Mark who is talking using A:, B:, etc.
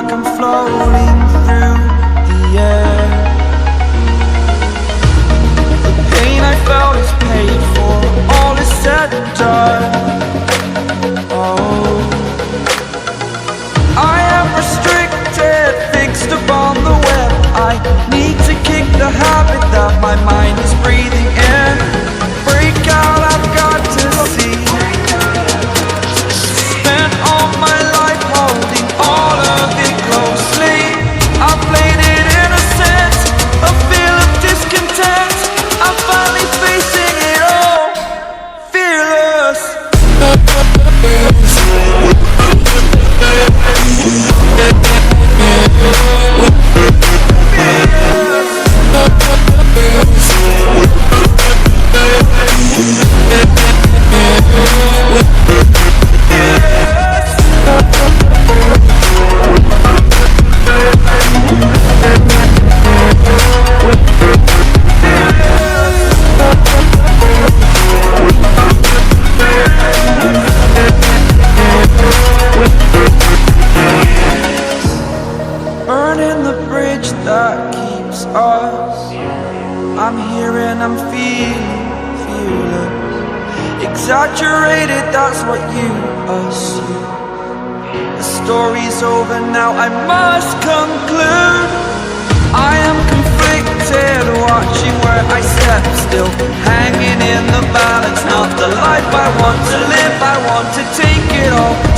A: like I'm floating through the air. The pain I felt is paid for, all is said and done. Oh, I am restricted, fixed upon the web. I need to kick the habit that my mind is breathing in. Break out, I've got to see. Spent all my life holding all of it closely. I played it innocent, a feel of discontent. I'm finally facing it all, fearless. Burning the bridge that keeps us. I'm here and I'm feeling fearless. Exaggerated, that's what you assume. The story's over now, I must conclude. I am conflicted, watching where I step still, hanging in the balance. Not the life I want to live, I want to take it all.